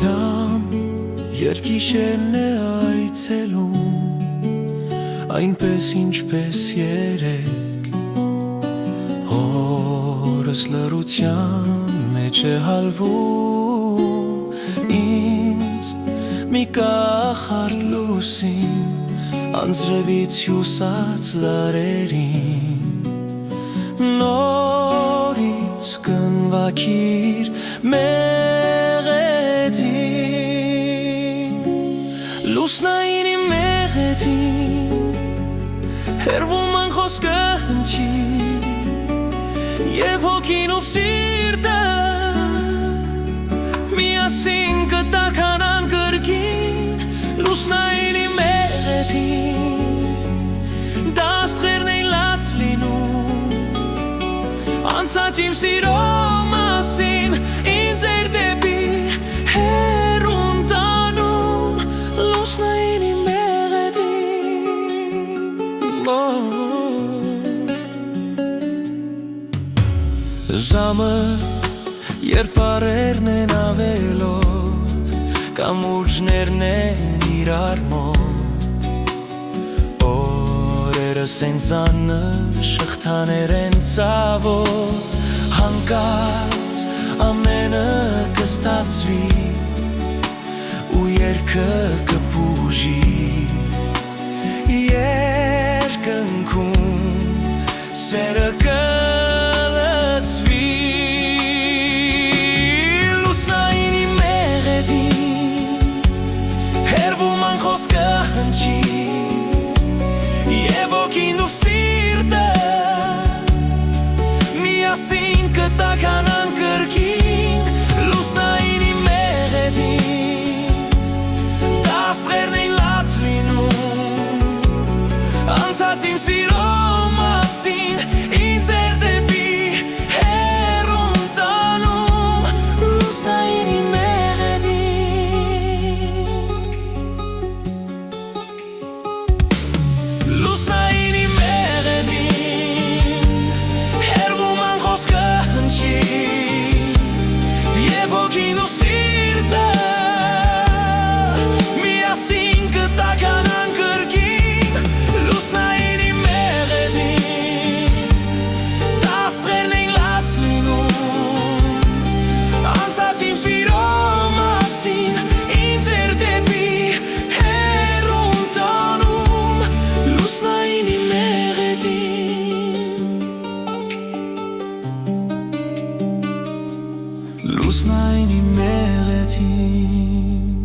Լրությամբ երգիշերն է այցելում, այնպես ինչպես երեկ, հորս լրության մեջ է հալվում, ինձ մի կախարդ լուսին, անձրևից հյուսած լարերին, նորից կնվագիր մեղեդին, լուսնայինի մեղեդին, հերվում անխոսքը հնչի, և հոգին ու սիրտը միասին կտաքանան կրկին, լուսնայինի մեղեդին, դա աստղերն էին լաց լինում, անցած իմ սիրո մասին, ինձ էր դեպի հեռուն տանում, լուսնայինի մեղեդին, ժամը երբ առերն են ավելոտ, կամուրջներն են իրար մոտ, օրերս են ծանր, շղթաներ են ցավոտ, հանկարծ ամենը կստացվի ու երգը կպուժի, երկնքում սերը կլցվի, լուսնայինի մեղեդին, հերվում անխոսքը հնչի, և հոգին ու սիրտը միասին կտաքանան կրկին, լուսնայինի մեղեդին, դա աստղերն էին լաց լինում, անցած իմ սիրո մասին, ինձ էր դեպի հեռուն տանում, լուսնայինի մեղեդին, լուսնայինի մեղեդին, հերվում անխոսքը հնչի, և հոգին ու սիրտը միասին կտաքանան կրկին, լուսնայինի մեղեդին, դա աստղերն էին լաց լինում, անցած իմ սիրո մասին, ինձ էր դեպի հեռուն տանում, լուսնայինի մեղեդին, լուսնայինի մեղեդին.